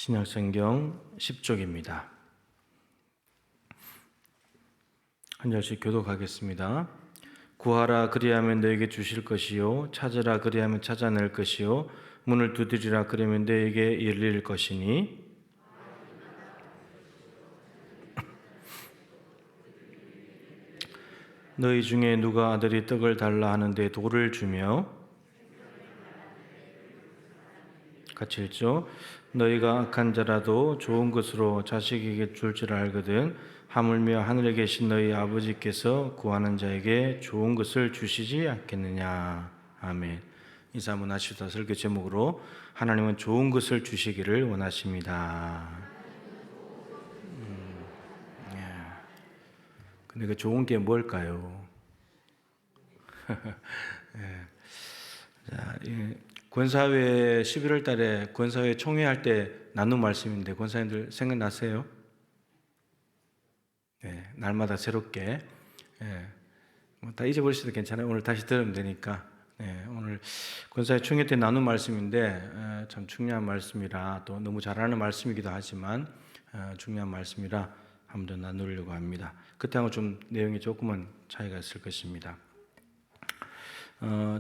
신약성경 10쪽입니다. 한 절씩 교독하겠습니다. 구하라 그리하면 너에게 주실 것이요 찾으라 그리하면 찾아낼 것이요 문을 두드리라 그러면 너에게 열릴 것이니 너희 중에 누가 아들이 떡을 달라 하는데 돌을 주며 같이 읽죠. 너희가 악한 자라도 좋은 것으로 자식에게 줄 줄 알거든 하물며 하늘에 계신 너희 아버지께서 구하는 자에게 좋은 것을 주시지 않겠느냐. 아멘. 인사 한번 하시다. 설교 제목으로 하나님은 좋은 것을 주시기를 원하십니다. 근데 그 좋은 게 뭘까요? 자, 권사회 11월 달에 권사회 총회할 때 나눈 말씀인데 권사님들 생각나세요? 네, 날마다 새롭게 다 잊어버리셔도 괜찮아요. 오늘 다시 들으면 되니까. 오늘 권사회 총회 때 나눈 말씀인데 참 중요한 말씀이라 또 너무 잘 아는 말씀이기도 하지만 중요한 말씀이라 한 번 더 나누려고 합니다. 그때하고 좀 내용이 조금은 차이가 있을 것입니다.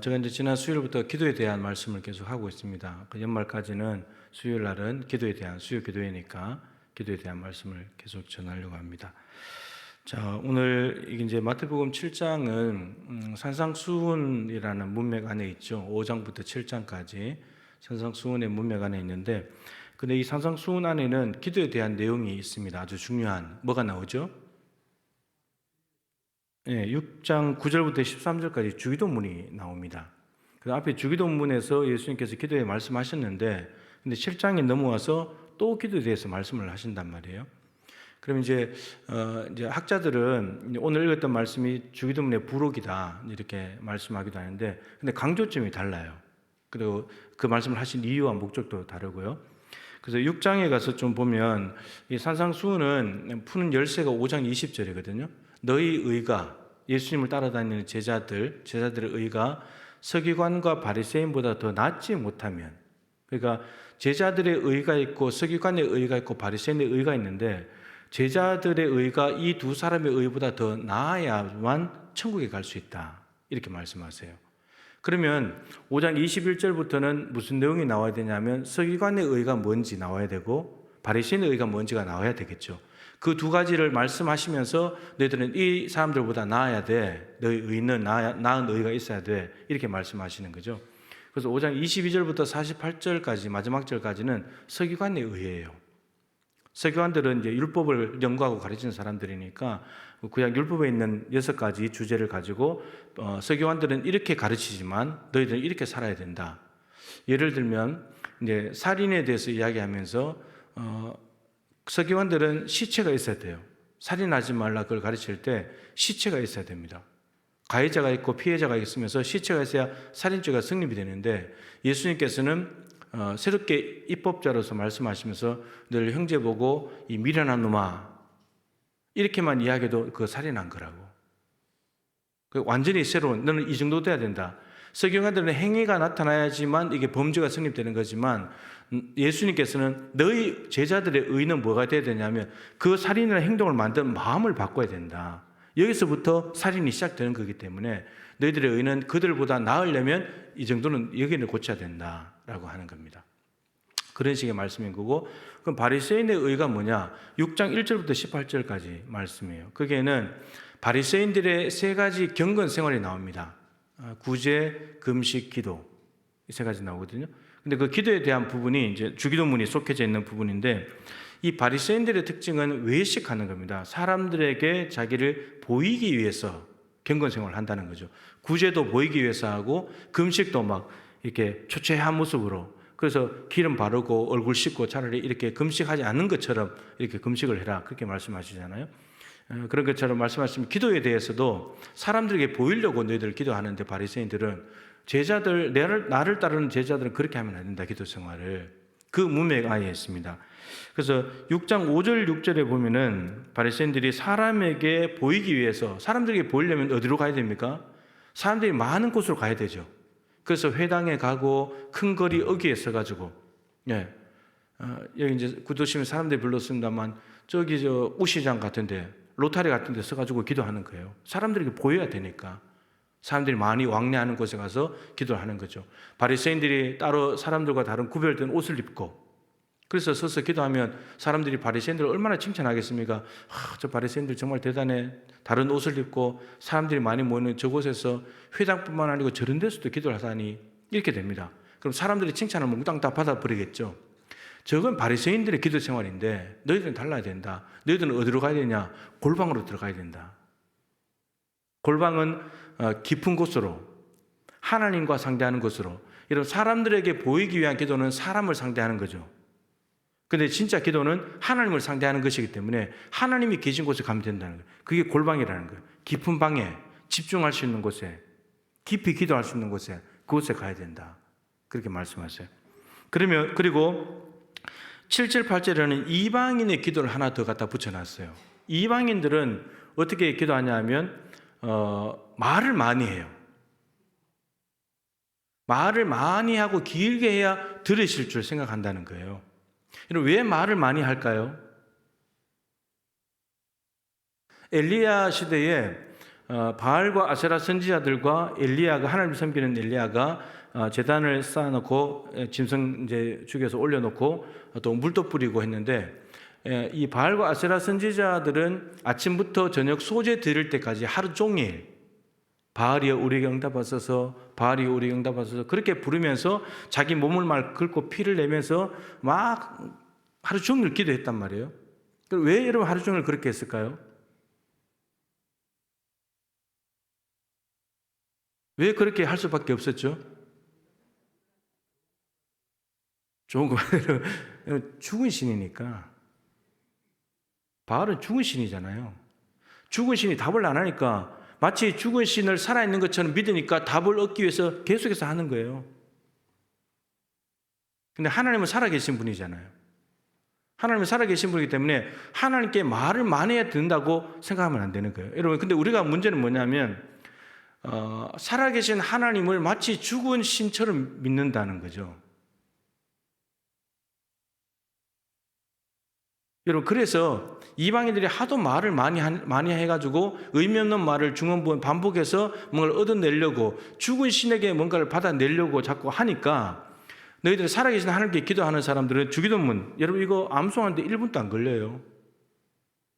제가 이제 지난 수요일부터 기도에 대한 말씀을 계속 하고 있습니다. 그 연말까지는 수요일 날은 기도에 대한 수요 기도회니까 기도에 대한 말씀을 계속 전하려고 합니다. 자, 오늘 이제 마태복음 7장은 산상수훈이라는 문맥 안에 있죠. 5장부터 7장까지 산상수훈의 문맥 안에 있는데, 근데 이 산상수훈 안에는 기도에 대한 내용이 있습니다. 아주 중요한 뭐가 나오죠? 6장 9절부터 13절까지 주기도문이 나옵니다. 그 앞에 주기도문에서 예수님께서 기도에 말씀하셨는데, 근데 7장에 넘어와서 또 기도에 대해서 말씀을 하신단 말이에요. 그럼 이제 학자들은 오늘 읽었던 말씀이 주기도문의 부록이다 이렇게 말씀하기도 하는데, 근데 강조점이 달라요. 그리고 그 말씀을 하신 이유와 목적도 다르고요. 그래서 6장에 가서 좀 보면 이 산상수훈은 푸는 열쇠가 5장 20절이거든요. 너희 의가, 예수님을 따라다니는 제자들의 의가 서기관과 바리새인보다 더 낫지 못하면, 그러니까 제자들의 의가 있고 서기관의 의가 있고 바리새인의 의가 있는데, 제자들의 의가 이 두 사람의 의보다 더 나아야만 천국에 갈 수 있다 이렇게 말씀하세요. 그러면 5장 21절부터는 무슨 내용이 나와야 되냐면 서기관의 의가 뭔지 나와야 되고 바리새인의 의가 뭔지가 나와야 되겠죠. 그 두 가지를 말씀하시면서 너희들은 이 사람들보다 나아야 돼. 너희 의는 나은 의가 있어야 돼. 이렇게 말씀하시는 거죠. 그래서 5장 22절부터 48절까지 마지막 절까지는 서기관의 의예요. 서기관들은 이제 율법을 연구하고 가르치는 사람들이니까 구약 율법에 있는 6가지 주제를 가지고 서기관들은 이렇게 가르치지만 너희들은 이렇게 살아야 된다. 예를 들면 이제 살인에 대해서 이야기하면서 서기관들은 시체가 있어야 돼요. 살인하지 말라 그걸 가르칠 때 시체가 있어야 됩니다. 가해자가 있고 피해자가 있으면서 시체가 있어야 살인죄가 성립이 되는데, 예수님께서는 새롭게 입법자로서 말씀하시면서 늘 형제 보고 이 미련한 놈아 이렇게만 이야기해도 그거 살인한 거라고. 완전히 새로운, 너는 이 정도 돼야 된다. 서기관들은 행위가 나타나야지만 이게 범죄가 성립되는 거지만 예수님께서는 너희 제자들의 의는 뭐가 돼야 되냐면 그 살인이라는 행동을 만든 마음을 바꿔야 된다. 여기서부터 살인이 시작되는 거기 때문에 너희들의 의는 그들보다 나으려면 이 정도는 여기를 고쳐야 된다라고 하는 겁니다. 그런 식의 말씀인 거고, 그럼 바리새인의 의가 뭐냐? 6장 1절부터 18절까지 말씀이에요. 거기에는 바리새인들의 3가지 경건 생활이 나옵니다. 구제, 금식, 기도 이 3가지 나오거든요. 근데 그 기도에 대한 부분이 이제 주기도문이 속해져 있는 부분인데, 이 바리새인들의 특징은 외식하는 겁니다. 사람들에게 자기를 보이기 위해서 경건 생활을 한다는 거죠. 구제도 보이기 위해서 하고 금식도 막 이렇게 초췌한 모습으로, 그래서 기름 바르고 얼굴 씻고 차라리 이렇게 금식하지 않는 것처럼 이렇게 금식을 해라 그렇게 말씀하시잖아요. 그런 것처럼 말씀하시면 기도에 대해서도 사람들에게 보이려고 너희들 기도하는데 바리새인들은 제자들 나를 따르는 제자들은 그렇게 하면 안 된다. 기도 생활을 그 문맥 아예 있습니다. 그래서 6장 5절 6절에 보면은 바리새인들이 사람에게 보이기 위해서, 사람들에게 보이려면 어디로 가야 됩니까? 사람들이 많은 곳으로 가야 되죠. 그래서 회당에 가고 큰 거리 어귀에 서가지고 여기 이제 구도심에 사람들이 불렀습니다만 저기 저 우시장 같은데 로타리 같은 데 서가지고 기도하는 거예요. 사람들에게 보여야 되니까. 사람들이 많이 왕래하는 곳에 가서 기도를 하는 거죠. 바리새인들이 따로 사람들과 다른 구별된 옷을 입고 그래서 서서 기도하면 사람들이 바리새인들을 얼마나 칭찬하겠습니까? 저 바리새인들 정말 대단해. 다른 옷을 입고 사람들이 많이 모이는 저곳에서 회당뿐만 아니고 저런 데서도 기도를 하다니 이렇게 됩니다. 그럼 사람들이 칭찬을 몽땅 다 받아버리겠죠. 저건 바리새인들의 기도 생활인데 너희들은 달라야 된다. 너희들은 어디로 가야 되냐? 골방으로 들어가야 된다. 골방은 깊은 곳으로 하나님과 상대하는 곳으로 이런 사람들에게 보이기 위한 기도는 사람을 상대하는 거죠. 근데 진짜 기도는 하나님을 상대하는 것이기 때문에 하나님이 계신 곳에 가면 된다는 거예요. 그게 골방이라는 거예요. 깊은 방에 집중할 수 있는 곳에 깊이 기도할 수 있는 곳에 그곳에 가야 된다. 그렇게 말씀하세요. 그리고 7절 8절에는 이방인의 기도를 하나 더 갖다 붙여놨어요. 이방인들은 어떻게 기도하냐 하면 말을 많이 해요. 말을 많이 하고 길게 해야 들으실 줄 생각한다는 거예요. 왜 말을 많이 할까요? 엘리야 시대에 바알과 아세라 선지자들과 엘리야가 하나님 섬기는 엘리야가 제단을 쌓아놓고 짐승 이제 죽여서 올려놓고 또 물도 뿌리고 했는데 이 바알과 아세라 선지자들은 아침부터 저녁 소재 드릴 때까지 하루 종일 바알이여 우리에게 응답하소서 바알이여 우리에게 응답하소서 그렇게 부르면서 자기 몸을 막 긁고 피를 내면서 막 하루 종일 기도했단 말이에요. 왜 여러분 하루 종일 그렇게 했을까요? 왜 그렇게 할 수밖에 없었죠? 좋은 거 말대로 죽은 신이니까. 바알은 죽은 신이잖아요. 죽은 신이 답을 안 하니까 마치 죽은 신을 살아있는 것처럼 믿으니까 답을 얻기 위해서 계속해서 하는 거예요. 근데 하나님은 살아계신 분이잖아요. 하나님은 살아계신 분이기 때문에 하나님께 말을 많이 해야 된다고 생각하면 안 되는 거예요. 여러분, 근데 우리가 문제는 뭐냐면 살아계신 하나님을 마치 죽은 신처럼 믿는다는 거죠. 여러분, 그래서 이방인들이 하도 말을 많이 해가지고 의미 없는 말을 중원부원 반복해서 뭔가를 얻어내려고 죽은 신에게 뭔가를 받아내려고 자꾸 하니까 너희들이 살아계신 하나님께 기도하는 사람들은 주기도문, 여러분 이거 암송하는데 1분도 안 걸려요.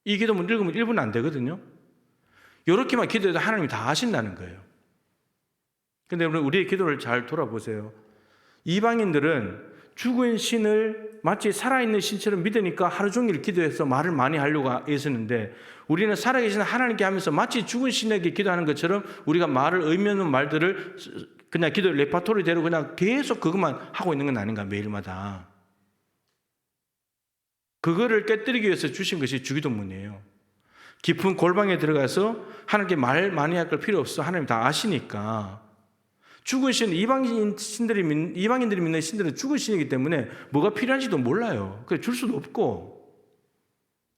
이 기도문 읽으면 1분 안 되거든요. 이렇게만 기도해도 하나님이 다 아신다는 거예요. 근데 여러분 우리의 기도를 잘 돌아보세요. 이방인들은 죽은 신을 마치 살아있는 신처럼 믿으니까 하루 종일 기도해서 말을 많이 하려고 애쓰는데 우리는 살아계신 하나님께 하면서 마치 죽은 신에게 기도하는 것처럼 우리가 말을 의미 없는 말들을 그냥 기도 레파토리대로 그냥 계속 그것만 하고 있는 건 아닌가 매일마다. 그거를 깨뜨리기 위해서 주신 것이 주기도문이에요. 깊은 골방에 들어가서 하나님께 말 많이 할 걸 필요 없어. 하나님 다 아시니까. 죽은 신, 이방인들이 믿는 신들은 죽은 신이기 때문에 뭐가 필요한지도 몰라요. 그래서 줄 수도 없고.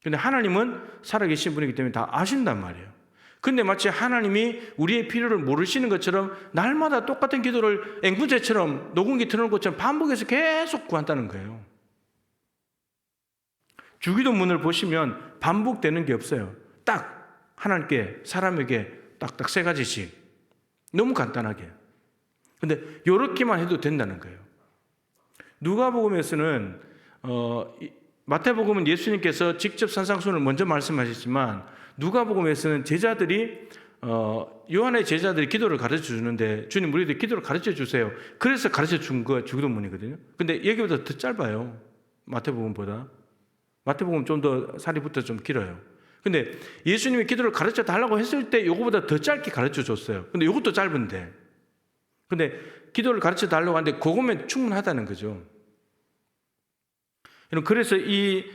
근데 하나님은 살아계신 분이기 때문에 다 아신단 말이에요. 근데 마치 하나님이 우리의 필요를 모르시는 것처럼 날마다 똑같은 기도를 앵무새처럼 녹음기 틀어놓은 것처럼 반복해서 계속 구한다는 거예요. 주기도문을 보시면 반복되는 게 없어요. 딱 하나님께 사람에게 딱딱 3가지씩 너무 간단하게. 근데 이렇게만 해도 된다는 거예요. 누가복음에서는 마태복음은 예수님께서 직접 산상수훈을 먼저 말씀하셨지만 누가복음에서는 제자들이 요한의 제자들이 기도를 가르쳐 주는데 주님 우리들 기도를 가르쳐 주세요. 그래서 가르쳐 준 거 주기도문이거든요. 근데 여기보다 더 짧아요. 마태복음보다. 마태복음 좀 더 사리부터 좀 길어요. 근데 예수님이 기도를 가르쳐 달라고 했을 때 요거보다 더 짧게 가르쳐 줬어요. 근데 요것도 짧은데. 근데 기도를 가르쳐 달라고 하는데 그거면 충분하다는 거죠. 그래서 이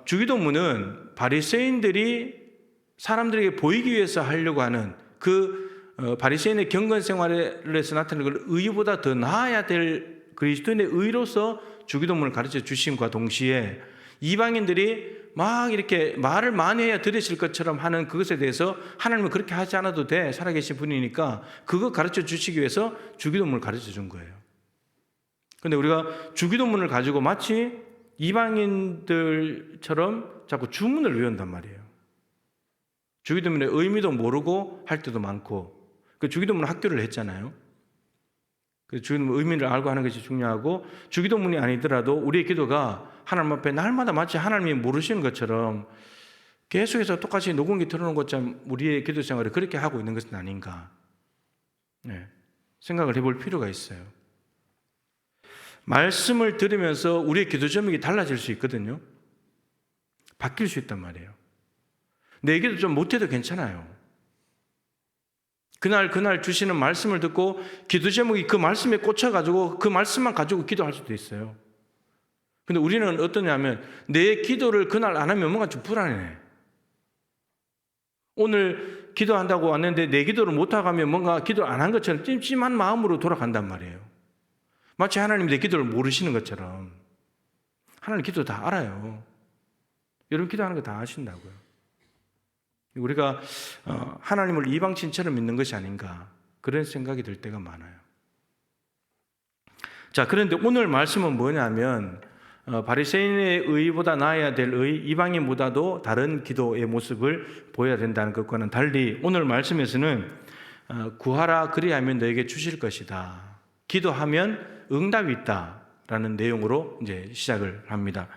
주기도문은 바리새인들이 사람들에게 보이기 위해서 하려고 하는 그 바리새인의 경건 생활에서 나타나는 걸 의보다 더 나아야 될 그리스도인의 의로서 주기도문을 가르쳐 주심과 동시에 이방인들이 막 이렇게 말을 많이 해야 들으실 것처럼 하는 그것에 대해서 하나님은 그렇게 하지 않아도 돼. 살아계신 분이니까 그거 가르쳐 주시기 위해서 주기도문을 가르쳐 준 거예요. 근데 우리가 주기도문을 가지고 마치 이방인들처럼 자꾸 주문을 외운단 말이에요. 주기도문의 의미도 모르고 할 때도 많고, 그 주기도문 학교를 했잖아요. 그 주기도문 의미를 알고 하는 것이 중요하고, 주기도문이 아니더라도 우리의 기도가 하나님 앞에 날마다 마치 하나님이 모르시는 것처럼 계속해서 똑같이 녹음기 틀어놓은 것처럼 우리의 기도 생활을 그렇게 하고 있는 것은 아닌가, 생각을 해볼 필요가 있어요. 말씀을 들으면서 우리의 기도 제목이 달라질 수 있거든요. 바뀔 수 있단 말이에요. 내 기도 좀 못해도 괜찮아요. 그날 주시는 말씀을 듣고 기도 제목이 그 말씀에 꽂혀가지고 그 말씀만 가지고 기도할 수도 있어요. 근데 우리는 어떠냐면 내 기도를 그날 안 하면 뭔가 좀 불안해. 오늘 기도한다고 왔는데 내 기도를 못하고 하면 뭔가 기도를 안 한 것처럼 찜찜한 마음으로 돌아간단 말이에요. 마치 하나님 내 기도를 모르시는 것처럼. 하나님 기도 다 알아요. 여러분 기도하는 거 다 아신다고요. 우리가 하나님을 이방신처럼 믿는 것이 아닌가, 그런 생각이 들 때가 많아요. 자, 그런데 오늘 말씀은 뭐냐면 바리새인의 의보다 나아야 될 의, 이방인보다도 다른 기도의 모습을 보여야 된다는 것과는 달리 오늘 말씀에서는 구하라 그리하면 너에게 주실 것이다. 기도하면 응답이 있다라는 내용으로 이제 시작을 합니다.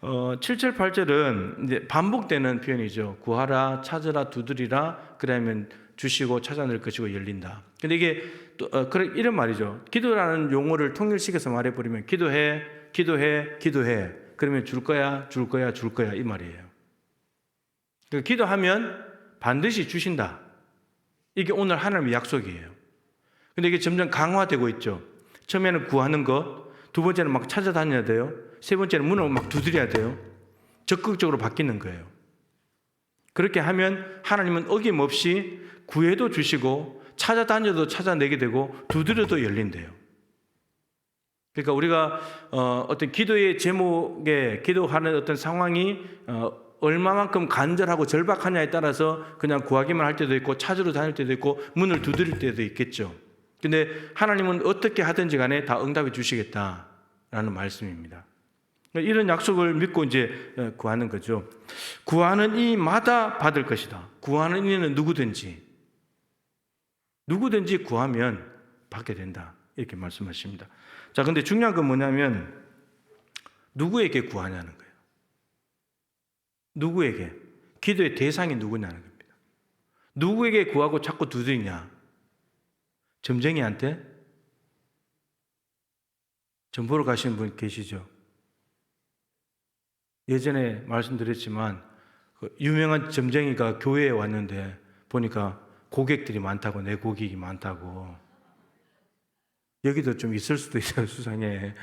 7절 8절은 이제 반복되는 표현이죠. 구하라, 찾으라, 두드리라, 그러면 주시고 찾아낼 것이고 열린다. 근데 이게 또 이런 말이죠. 기도라는 용어를 통일시켜서 말해버리면 기도해, 그러면 줄 거야 이 말이에요. 그러니까 기도하면 반드시 주신다. 이게 오늘 하나님의 약속이에요. 근데 이게 점점 강화되고 있죠. 처음에는 구하는 것, 두 번째는 막 찾아다녀야 돼요. 세 번째는 문을 막 두드려야 돼요. 적극적으로 바뀌는 거예요. 그렇게 하면 하나님은 어김없이 구해도 주시고 찾아다녀도 찾아내게 되고 두드려도 열린대요. 그러니까 우리가 어떤 기도의 제목에 기도하는 어떤 상황이 얼마만큼 간절하고 절박하냐에 따라서 그냥 구하기만 할 때도 있고 찾으러 다닐 때도 있고 문을 두드릴 때도 있겠죠. 근데 하나님은 어떻게 하든지 간에 다 응답해 주시겠다라는 말씀입니다. 이런 약속을 믿고 이제 구하는 거죠. 구하는 이마다 받을 것이다. 구하는 이는 누구든지 구하면 받게 된다. 이렇게 말씀하십니다. 자, 근데 중요한 건 뭐냐면 누구에게 구하냐는 거예요. 누구에게? 기도의 대상이 누구냐는 겁니다. 누구에게 구하고 자꾸 두드리냐? 점쟁이한테? 점 보러 가시는 분 계시죠? 예전에 말씀드렸지만 유명한 점쟁이가 교회에 왔는데 보니까 고객들이 많다고, 내 고객이 많다고. 여기도 좀 있을 수도 있어요, 수상에.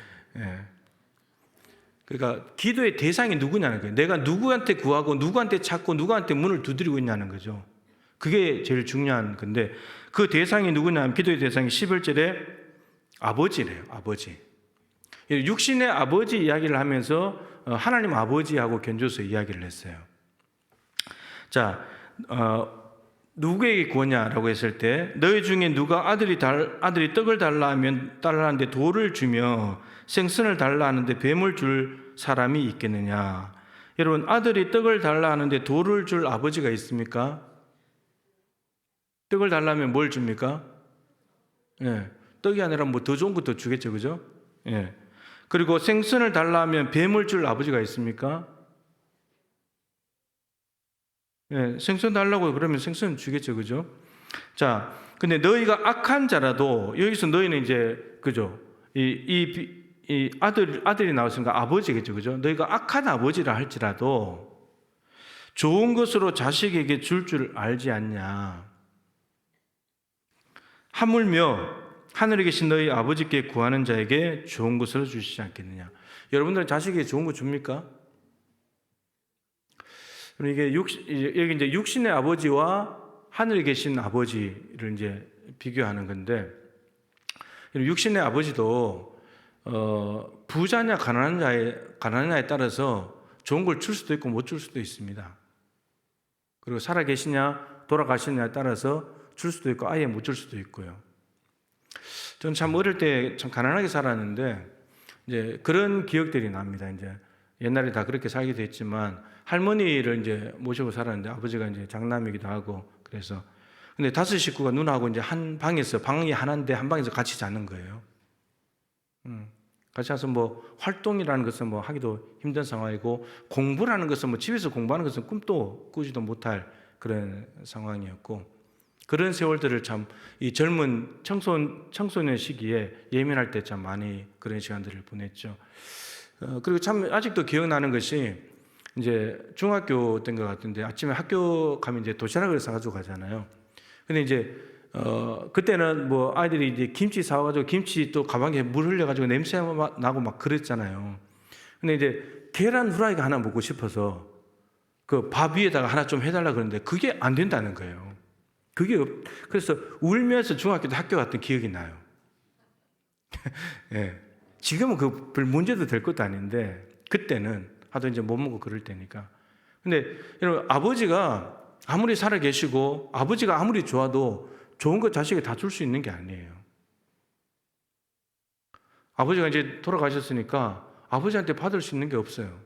그러니까 기도의 대상이 누구냐는 거예요. 내가 누구한테 구하고 누구한테 찾고 누구한테 문을 두드리고 있냐는 거죠. 그게 제일 중요한 건데 그 대상이 누구냐면 기도의 대상이 11절에 아버지래요. 아버지. 육신의 아버지 이야기를 하면서 하나님 아버지하고 견줘서 이야기를 했어요. 자, 누구에게 구하냐라고 했을 때 너희 중에 누가 아들이 떡을 달라 하면 달라는데 돌을 주며 생선을 달라 하는데 뱀을 줄 사람이 있겠느냐. 여러분, 아들이 떡을 달라 하는데 돌을 줄 아버지가 있습니까? 떡을 달라면 뭘 줍니까? 떡이 아니라 뭐 더 좋은 것도 주겠죠, 그죠? 그리고 생선을 달라 하면 뱀을 줄 아버지가 있습니까? 생선 달라고 그러면 생선 주겠죠, 그죠? 자, 근데 너희가 악한 자라도, 여기서 너희는 이제, 그죠? 이 아들이 나왔으니까 아버지겠죠, 그죠? 너희가 악한 아버지라 할지라도 좋은 것으로 자식에게 줄 알지 않냐? 하물며 하늘에 계신 너희 아버지께 구하는 자에게 좋은 것을 주시지 않겠느냐? 여러분들은 자식에게 좋은 거 줍니까? 이게 여기 이제 육신의 아버지와 하늘에 계신 아버지를 이제 비교하는 건데, 육신의 아버지도 부자냐 가난하냐에 따라서 좋은 걸 줄 수도 있고 못 줄 수도 있습니다. 그리고 살아 계시냐 돌아가시냐에 따라서 줄 수도 있고 아예 못 줄 수도 있고요. 저는 참 어릴 때 참 가난하게 살았는데 이제 그런 기억들이 납니다. 이제 옛날에 다 그렇게 살기도 했지만 할머니를 이제 모시고 살았는데 아버지가 이제 장남이기도 하고 그래서 근데 5 식구가 누나하고 이제 한 방에서 방이 하나인데 한 방에서 같이 자는 거예요. 같이 와서 뭐 활동이라는 것은 뭐 하기도 힘든 상황이고 공부라는 것은 뭐 집에서 공부하는 것은 꿈도 꾸지도 못할 그런 상황이었고 그런 세월들을 참 이 젊은 청소년 시기에 예민할 때 참 많이 그런 시간들을 보냈죠. 그리고 참 아직도 기억나는 것이 이제 중학교 때인 것 같은데 아침에 학교 가면 이제 도시락을 싸가지고 가잖아요. 근데 이제 그때는 뭐 아이들이 이제 김치 사와가지고 김치 또 가방에 물 흘려가지고 냄새 나고 막 그랬잖아요. 근데 이제 계란 후라이가 하나 먹고 싶어서 그 밥 위에다가 하나 좀 해달라 그러는데 그게 안 된다는 거예요. 그래서 울면서 중학교 때 학교 갔던 기억이 나요. 예. 지금은 그 별 문제도 될 것도 아닌데 그때는 하도 이제 못 먹고 그럴 때니까. 근데 여러분 아버지가 아무리 살아 계시고 아버지가 아무리 좋아도 좋은 것 자식이 다 줄 수 있는 게 아니에요. 아버지가 이제 돌아가셨으니까 아버지한테 받을 수 있는 게 없어요.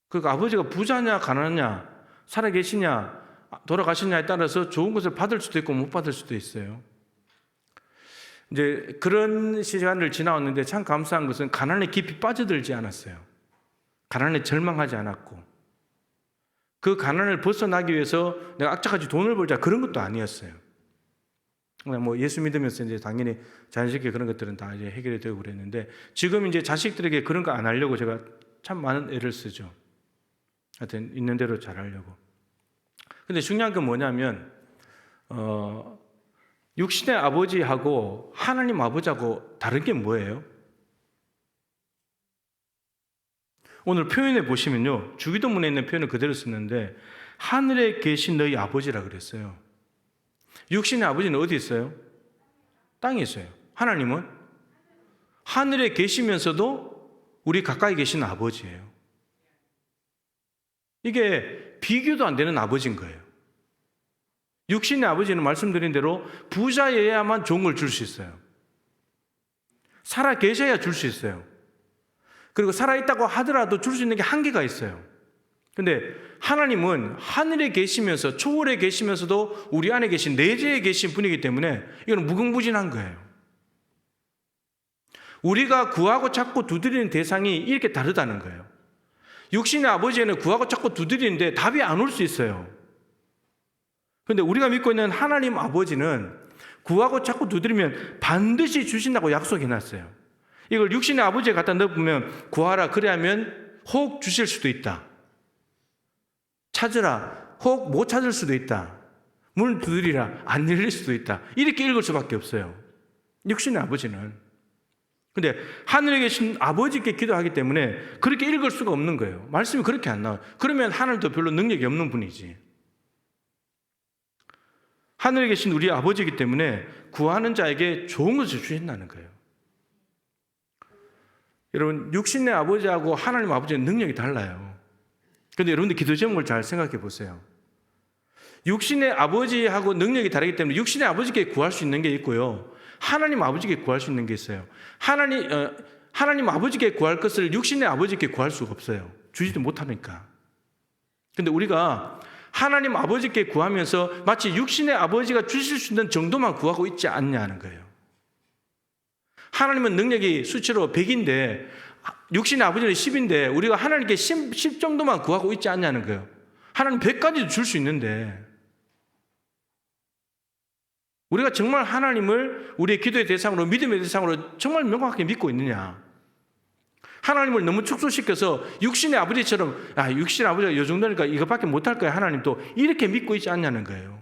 그러니까 아버지가 부자냐 가난하냐 살아 계시냐 돌아가시냐에 따라서 좋은 것을 받을 수도 있고 못 받을 수도 있어요. 이제 그런 시간을 지나왔는데 참 감사한 것은 가난에 깊이 빠져들지 않았어요. 가난에 절망하지 않았고 그 가난을 벗어나기 위해서 내가 악착같이 돈을 벌자 그런 것도 아니었어요. 그냥 뭐 예수 믿으면서 이제 당연히 자연스럽게 그런 것들은 다 이제 해결이 되고 그랬는데 지금 이제 자식들에게 그런 거 안 하려고 제가 참 많은 애를 쓰죠. 하여튼 있는 대로 잘하려고. 근데 중요한 건 뭐냐면 육신의 아버지하고 하나님 아버지하고 다른 게 뭐예요? 오늘 표현에 보시면요. 주기도문에 있는 표현을 그대로 쓰는데 하늘에 계신 너희 아버지라 그랬어요. 육신의 아버지는 어디 있어요? 땅에 있어요. 하나님은 하늘에 계시면서도 우리 가까이 계신 아버지예요. 이게 비교도 안 되는 아버지인 거예요. 육신의 아버지는 말씀드린 대로 부자여야만 좋은 걸 줄 수 있어요. 살아 계셔야 줄 수 있어요. 그리고 살아있다고 하더라도 줄 수 있는 게 한계가 있어요. 근데 하나님은 하늘에 계시면서 초월에 계시면서도 우리 안에 계신 내재에 계신 분이기 때문에 이건 무궁무진한 거예요. 우리가 구하고 찾고 두드리는 대상이 이렇게 다르다는 거예요. 육신의 아버지에는 구하고 찾고 두드리는데 답이 안 올 수 있어요. 그런데 우리가 믿고 있는 하나님 아버지는 구하고 찾고 두드리면 반드시 주신다고 약속해놨어요. 이걸 육신의 아버지에 갖다 넣으면 구하라 그래야면 혹 주실 수도 있다. 찾으라 혹 못 찾을 수도 있다. 문 두드리라 안 열릴 수도 있다. 이렇게 읽을 수밖에 없어요. 육신의 아버지는. 근데 하늘에 계신 아버지께 기도하기 때문에 그렇게 읽을 수가 없는 거예요. 말씀이 그렇게 안 나와요. 그러면 하늘도 별로 능력이 없는 분이지. 하늘에 계신 우리 아버지이기 때문에 구하는 자에게 좋은 것을 주신다는 거예요. 여러분 육신의 아버지하고 하나님 아버지의 능력이 달라요. 그런데 여러분들 기도 제목을 잘 생각해 보세요. 육신의 아버지하고 능력이 다르기 때문에 육신의 아버지께 구할 수 있는 게 있고요. 하나님 아버지께 구할 수 있는 게 있어요. 하나님 아버지께 구할 것을 육신의 아버지께 구할 수가 없어요. 주지도 못하니까. 근데 우리가 하나님 아버지께 구하면서 마치 육신의 아버지가 주실 수 있는 정도만 구하고 있지 않냐는 거예요. 하나님은 능력이 수치로 100인데 육신의 아버지는 10인데 우리가 하나님께 10 정도만 구하고 있지 않냐는 거예요. 하나님 100까지도 줄 수 있는데 우리가 정말 하나님을 우리의 기도의 대상으로 믿음의 대상으로 정말 명확하게 믿고 있느냐. 하나님을 너무 축소시켜서 육신의 아버지처럼 육신의 아버지가 이 정도니까 이것밖에 못할 거야 하나님 또 이렇게 믿고 있지 않냐는 거예요.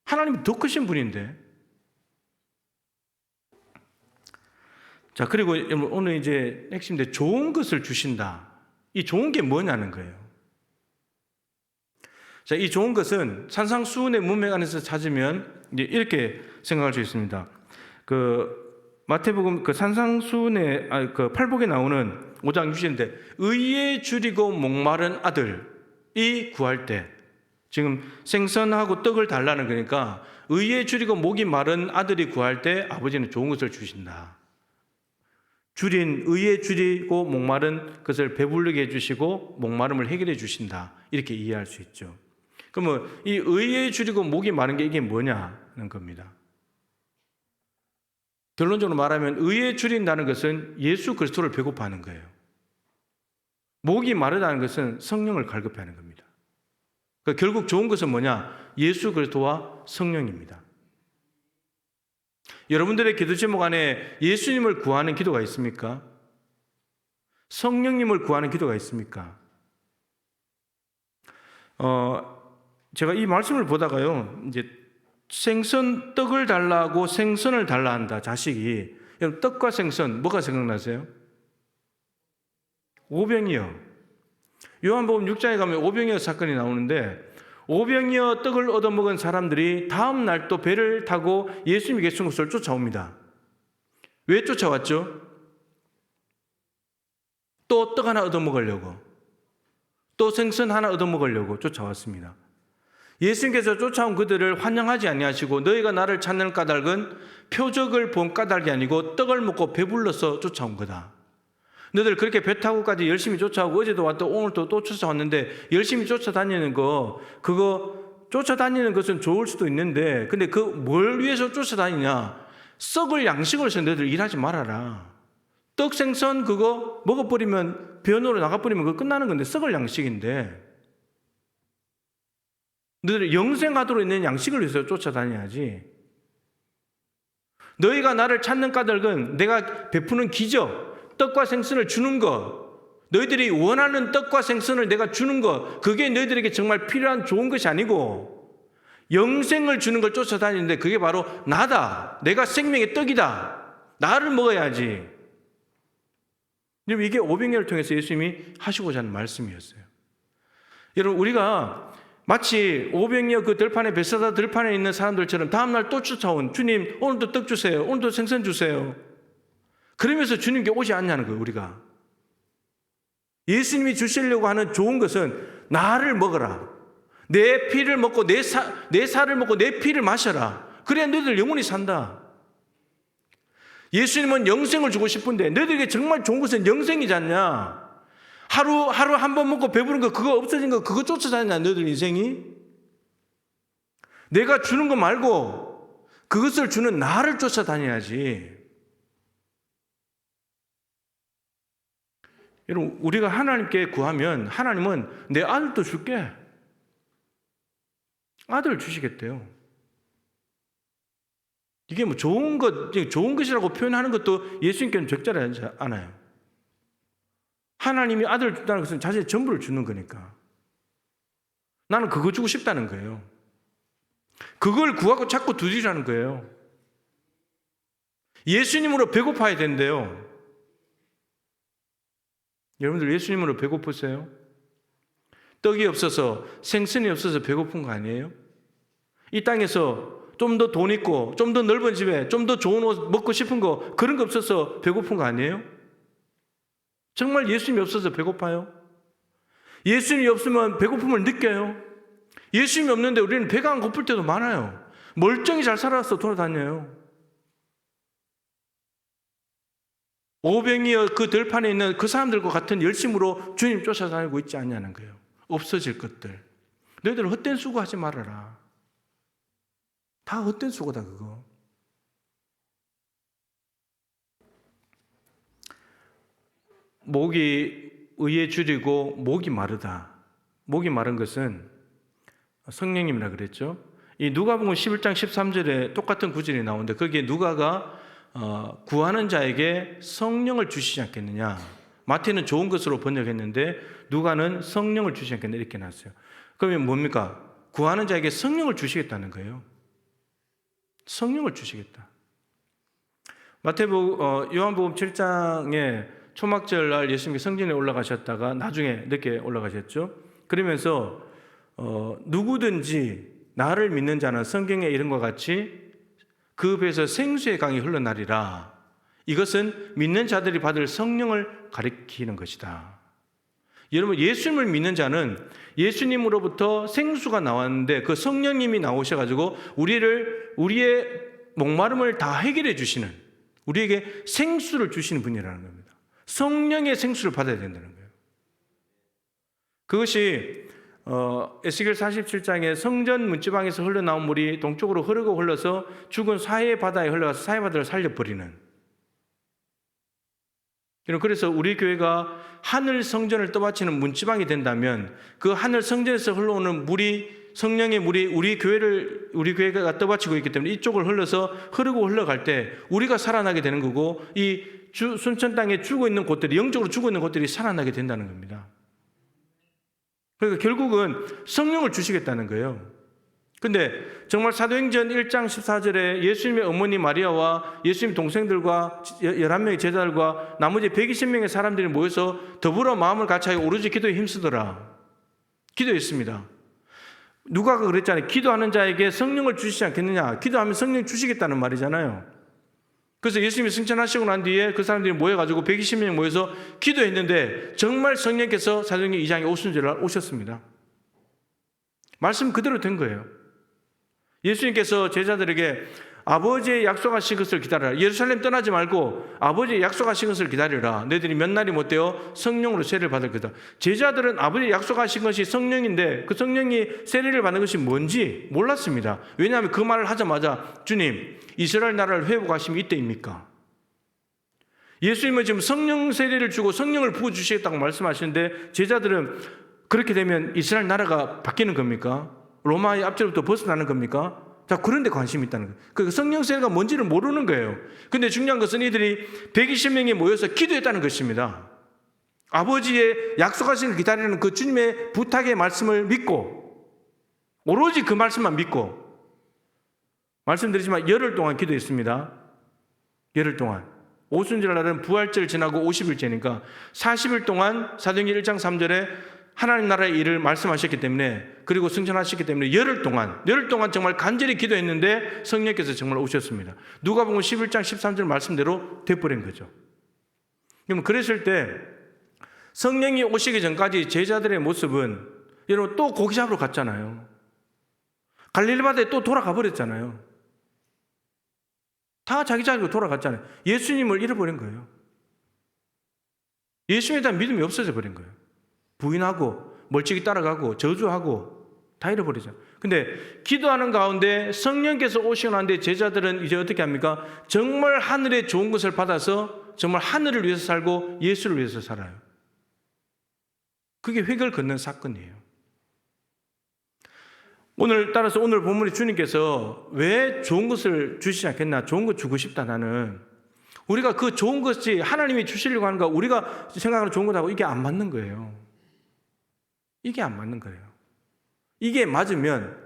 하나님이 더 크신 분인데. 자, 그리고 오늘 이제 핵심인데 좋은 것을 주신다. 이 좋은 게 뭐냐는 거예요. 자, 이 좋은 것은 산상수훈의 문맥 안에서 찾으면 이제 이렇게 생각할 수 있습니다. 마태복음 산상수훈의 그 팔복에 나오는 5장 6절인데 의에 줄이고 목마른 아들이 구할 때 지금 생선하고 떡을 달라는 거니까 의에 줄이고 목이 마른 아들이 구할 때 아버지는 좋은 것을 주신다. 줄인 의에 줄이고 목마른 것을 배부르게 해주시고 목마름을 해결해 주신다. 이렇게 이해할 수 있죠. 그러면 이 의에 줄이고 목이 마른 게 이게 뭐냐는 겁니다. 결론적으로 말하면 의에 줄인다는 것은 예수 그리스도를 배고파하는 거예요. 목이 마르다는 것은 성령을 갈급해하는 겁니다. 그러니까 결국 좋은 것은 뭐냐? 예수 그리스도와 성령입니다. 여러분들의 기도 제목 안에 예수님을 구하는 기도가 있습니까? 성령님을 구하는 기도가 있습니까? 제가 이 말씀을 보다가요, 이제 떡을 달라고 생선을 달라 한다, 자식이. 여러분, 떡과 생선, 뭐가 생각나세요? 오병이어. 요한복음 6장에 가면 오병이어 사건이 나오는데, 오병이어 떡을 얻어먹은 사람들이 다음 날 또 배를 타고 예수님이 계신 곳을 쫓아옵니다. 왜 쫓아왔죠? 또 떡 하나 얻어먹으려고, 또 생선 하나 얻어먹으려고 쫓아왔습니다. 예수님께서 쫓아온 그들을 환영하지 아니하시고 너희가 나를 찾는 까닭은 표적을 본 까닭이 아니고 떡을 먹고 배불러서 쫓아온 거다. 너희들 그렇게 배 타고까지 열심히 쫓아오고 어제도 왔다 오늘도 또 쫓아왔는데 열심히 쫓아다니는 그거 쫓아다니는 것은 좋을 수도 있는데 근데 그 뭘 위해서 쫓아다니냐? 썩을 양식을 해서 너희들 일하지 말아라. 떡 생선 그거 먹어버리면 변으로 나가버리면 그거 끝나는 건데 썩을 양식인데 너희들 영생하도록 있는 양식을 위해서 쫓아다녀야지. 너희가 나를 찾는 까닭은 내가 베푸는 기적, 떡과 생선을 주는 것, 너희들이 원하는 떡과 생선을 내가 주는 것, 그게 너희들에게 정말 필요한 좋은 것이 아니고 영생을 주는 걸 쫓아다니는데 그게 바로 나다. 내가 생명의 떡이다. 나를 먹어야지. 여러분, 이게 오병이어를 통해서 예수님이 하시고자 하는 말씀이었어요. 여러분, 우리가 마치 오병이어 그 들판에 베사다 들판에 있는 사람들처럼 다음날 또 쫓아온 주님 오늘도 떡 주세요. 오늘도 생선 주세요. 그러면서 주님께 오지 않냐는 거예요. 우리가 예수님이 주시려고 하는 좋은 것은 나를 먹어라. 내 피를 먹고 내 살을 먹고 내 피를 마셔라. 그래야 너희들 영원히 산다. 예수님은 영생을 주고 싶은데 너희들에게 정말 좋은 것은 영생이지 않냐. 하루 한 번 먹고 배부른 거 그거 없어진 거 그거 쫓아다니냐 너희들 인생이. 내가 주는 거 말고 그것을 주는 나를 쫓아다녀야지. 여러분, 우리가 하나님께 구하면 하나님은 내 아들도 줄게. 아들을 주시겠대요. 이게 뭐 좋은 것이라고 표현하는 것도 예수님께는 적절하지 않아요. 하나님이 아들을 준다는 것은 자신의 전부를 주는 거니까. 나는 그거 주고 싶다는 거예요. 그걸 구하고 자꾸 두드리라는 거예요. 예수님으로 배고파야 된대요. 여러분들 예수님으로 배고프세요? 떡이 없어서 생선이 없어서 배고픈 거 아니에요? 이 땅에서 좀 더 돈 있고 좀 더 넓은 집에 좀 더 좋은 옷 먹고 싶은 거 그런 거 없어서 배고픈 거 아니에요? 정말 예수님이 없어서 배고파요? 예수님이 없으면 배고픔을 느껴요? 예수님이 없는데 우리는 배가 안 고플 때도 많아요. 멀쩡히 잘 살아서 돌아다녀요. 오병이어 그 들판에 있는 그 사람들과 같은 열심으로 주님 쫓아다니고 있지 않냐는 거예요. 없어질 것들. 너희들 헛된 수고하지 말아라. 다 헛된 수고다 그거. 목이 의에 줄이고 목이 마르다. 목이 마른 것은 성령님이라 그랬죠. 이 누가복음 11장 13절에 똑같은 구절이 나오는데 거기에 누가가 구하는 자에게 성령을 주시지 않겠느냐. 마태는 좋은 것으로 번역했는데 누가는 성령을 주시지 않겠느냐 이렇게 나왔어요. 그러면 뭡니까? 구하는 자에게 성령을 주시겠다는 거예요. 성령을 주시겠다. 요한복음 7장에 초막절 날 예수님이 성전에 올라가셨다가 나중에 늦게 올라가셨죠. 그러면서 누구든지 나를 믿는 자는 성경에 이른 것 같이 그 배에서 생수의 강이 흘러나리라. 이것은 믿는 자들이 받을 성령을 가리키는 것이다. 여러분, 예수님을 믿는 자는 예수님으로부터 생수가 나왔는데 그 성령님이 나오셔가지고 우리의 목마름을 다 해결해 주시는, 우리에게 생수를 주시는 분이라는 겁니다. 성령의 생수를 받아야 된다는 거예요. 그것이 에스겔 47장에 성전 문지방에서 흘러나온 물이 동쪽으로 흐르고 흘러서 죽은 사해 바다에 흘러가서 사해 바다를 살려버리는. 그래서 우리 교회가 하늘 성전을 떠받치는 문지방이 된다면 그 하늘 성전에서 흘러오는 물이, 성령의 물이 우리 교회가 떠받치고 있기 때문에 이쪽을 흐르고 흘러갈 때 우리가 살아나게 되는 거고, 이 순천 땅에 죽어 있는 곳들이, 영적으로 죽어 있는 곳들이 살아나게 된다는 겁니다. 그러니까 결국은 성령을 주시겠다는 거예요. 근데 정말 사도행전 1장 14절에 예수님의 어머니 마리아와 예수님 동생들과 11명의 제자들과 나머지 120명의 사람들이 모여서 더불어 마음을 같이하여 오로지 기도에 힘쓰더라. 기도했습니다. 누가 그랬잖아요. 기도하는 자에게 성령을 주시지 않겠느냐. 기도하면 성령 주시겠다는 말이잖아요. 그래서 예수님이 승천하시고 난 뒤에 그 사람들이 모여가지고 120명 모여서 기도했는데 정말 성령께서 사도행전 2장에 오순절날 오셨습니다. 말씀 그대로 된 거예요. 예수님께서 제자들에게 아버지의 약속하신 것을 기다려라. 예루살렘 떠나지 말고 아버지의 약속하신 것을 기다려라. 너희들이 몇 날이 못되어 성령으로 세례를 받을 거다. 제자들은 아버지의 약속하신 것이 성령인데 그 성령이 세례를 받는 것이 뭔지 몰랐습니다. 왜냐하면 그 말을 하자마자 주님, 이스라엘 나라를 회복하심이 이때입니까? 예수님은 지금 성령 세례를 주고 성령을 부어주시겠다고 말씀하시는데 제자들은 그렇게 되면 이스라엘 나라가 바뀌는 겁니까? 로마의 압제로부터 벗어나는 겁니까? 자, 그런 데 관심이 있다는 거예요. 그 성령 세례가 뭔지를 모르는 거예요. 근데 중요한 것은 이들이 120명이 모여서 기도했다는 것입니다. 아버지의 약속하신 걸 기다리는 그 주님의 부탁의 말씀을 믿고, 오로지 그 말씀만 믿고, 말씀드리지만 열흘 동안 기도했습니다. 열흘 동안. 오순절 날은 부활절 지나고 50일째니까 40일 동안 사도행전 1장 3절에 하나님 나라의 일을 말씀하셨기 때문에, 그리고 승천하셨기 때문에 열흘 동안 정말 간절히 기도했는데 성령께서 정말 오셨습니다. 누가복음 11장 13절 말씀대로 돼버린 거죠. 그럼 그랬을 때 성령이 오시기 전까지 제자들의 모습은, 여러분, 또 고기 잡으러 갔잖아요. 갈릴리 바다에 또 돌아가 버렸잖아요. 다 자기 자리로 돌아갔잖아요. 예수님을 잃어버린 거예요. 예수님에 대한 믿음이 없어져 버린 거예요. 부인하고 멀찍이 따라가고 저주하고 다 잃어버리죠. 근데 기도하는 가운데 성령께서 오시고 난데 제자들은 이제 어떻게 합니까? 정말 하늘의 좋은 것을 받아서 정말 하늘을 위해서 살고 예수를 위해서 살아요. 그게 획을 긋는 사건이에요. 따라서 오늘 본문에 주님께서 왜 좋은 것을 주시지 않겠나? 좋은 것 주고 싶다, 나는. 우리가 그 좋은 것이 하나님이 주시려고 하는 거, 우리가 생각하는 좋은 것하고 이게 안 맞는 거예요. 이게 안 맞는 거예요. 이게 맞으면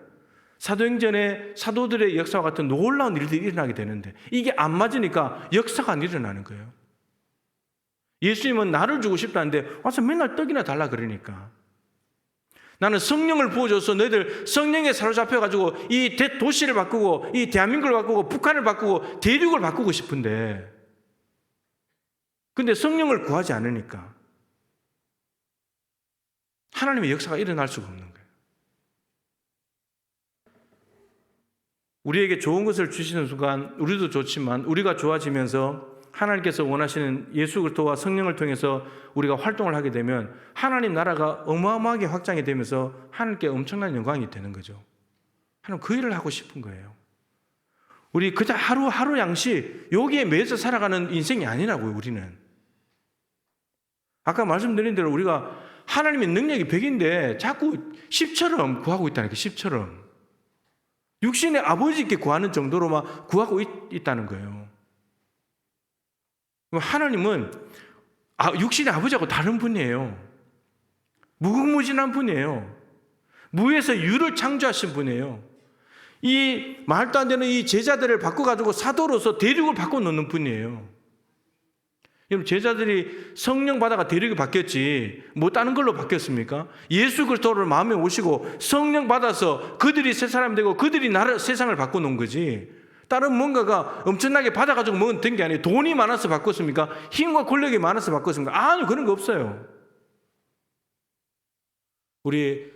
사도행전의 사도들의 역사와 같은 놀라운 일들이 일어나게 되는데 이게 안 맞으니까 역사가 안 일어나는 거예요. 예수님은 나를 주고 싶다는데 와서 맨날 떡이나 달라 그러니까. 나는 성령을 부어줘서 너희들 성령에 사로잡혀가지고 이 도시를 바꾸고 이 대한민국을 바꾸고 북한을 바꾸고 대륙을 바꾸고 싶은데, 근데 성령을 구하지 않으니까 하나님의 역사가 일어날 수가 없는 거예요. 우리에게 좋은 것을 주시는 순간 우리도 좋지만 우리가 좋아지면서 하나님께서 원하시는 예수 그리스도와 성령을 통해서 우리가 활동을 하게 되면 하나님 나라가 어마어마하게 확장이 되면서 하나님께 엄청난 영광이 되는 거죠. 하나님 그 일을 하고 싶은 거예요. 우리 그저 하루 양식 여기에 매여서 살아가는 인생이 아니라고요. 우리는 아까 말씀드린 대로 우리가 하나님의 능력이 100인데 자꾸 10처럼 구하고 있다니까. 10처럼 육신의 아버지께 구하는 정도로만 구하고 있다는 거예요. 하나님은 육신의 아버지하고 다른 분이에요. 무궁무진한 분이에요. 무에서 유를 창조하신 분이에요. 이 말도 안 되는 이 제자들을 바꿔가지고 사도로서 대륙을 바꿔놓는 분이에요. 여러분, 제자들이 성령 받아가 대륙이 바뀌었지 뭐 다른 걸로 바뀌었습니까? 예수 그리스도를 마음에 오시고 성령 받아서 그들이 새 사람이 되고 그들이 세상을 바꿔놓은 거지, 다른 뭔가가 엄청나게 받아가지고 뭔가 된 게 아니에요. 돈이 많아서 바꿨습니까? 힘과 권력이 많아서 바꿨습니까? 아니요, 그런 거 없어요. 우리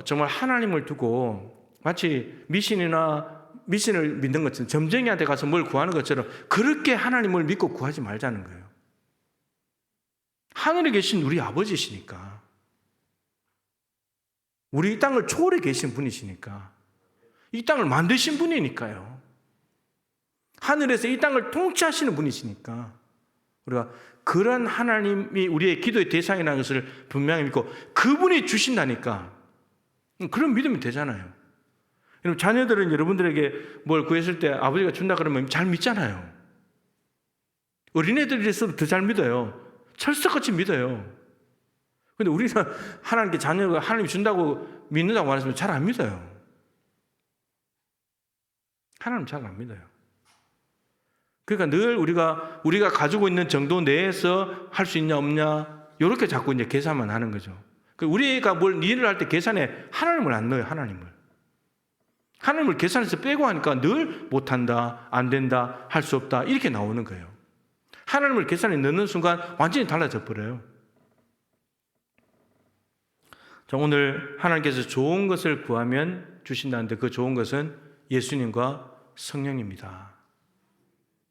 정말 하나님을 두고 마치 미신을 믿는 것처럼 점쟁이한테 가서 뭘 구하는 것처럼 그렇게 하나님을 믿고 구하지 말자는 거예요. 하늘에 계신 우리 아버지시니까, 우리 이 땅을 초월해 계신 분이시니까, 이 땅을 만드신 분이니까요. 하늘에서 이 땅을 통치하시는 분이시니까 우리가 그런 하나님이 우리의 기도의 대상이라는 것을 분명히 믿고 그분이 주신다니까 그런 믿음이 되잖아요. 여러분, 자녀들은 여러분들에게 뭘 구했을 때 아버지가 준다 그러면 잘 믿잖아요. 어린애들일수록 더 잘 믿어요. 철석같이 믿어요. 근데 우리는 하나님께 자녀가 하나님이 준다고 믿는다고 말했으면 잘 안 믿어요. 하나님 잘 안 믿어요. 그러니까 늘 우리가 가지고 있는 정도 내에서 할 수 있냐 없냐 이렇게 자꾸 이제 계산만 하는 거죠. 우리가 뭘 일을 할 때 계산에 하나님을 안 넣어요. 하나님을 계산해서 빼고 하니까 늘 못한다, 안 된다, 할 수 없다 이렇게 나오는 거예요. 하나님을 계산에 넣는 순간 완전히 달라져 버려요. 자, 오늘 하나님께서 좋은 것을 구하면 주신다는데 그 좋은 것은 예수님과 성령입니다.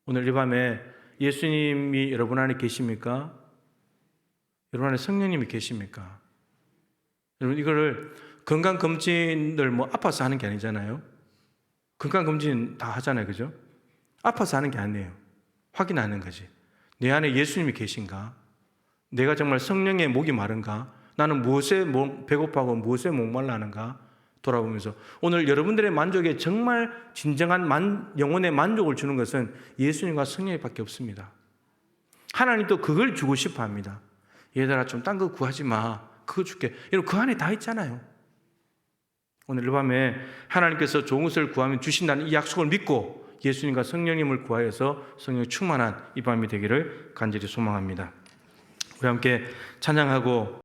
오늘 이 밤에 예수님이 여러분 안에 계십니까? 여러분 안에 성령님이 계십니까? 여러분, 이거를 건강검진을 아파서 하는 게 아니잖아요. 건강검진 다 하잖아요. 그죠? 아파서 하는 게 아니에요. 확인하는 거지. 내 안에 예수님이 계신가? 내가 정말 성령의 목이 마른가? 나는 무엇에 배고파하고 무엇에 목말라 하는가? 돌아보면서 오늘 여러분들의 만족에 정말 진정한 영혼의 만족을 주는 것은 예수님과 성령밖에 없습니다. 하나님도 그걸 주고 싶어 합니다. 얘들아, 좀 딴 거 구하지 마. 그거 줄게. 여러분, 그 안에 다 있잖아요. 오늘 이 밤에 하나님께서 좋은 것을 구하면 주신다는 이 약속을 믿고 예수님과 성령님을 구하여서 성령 충만한 이 밤이 되기를 간절히 소망합니다. 우리 함께 찬양하고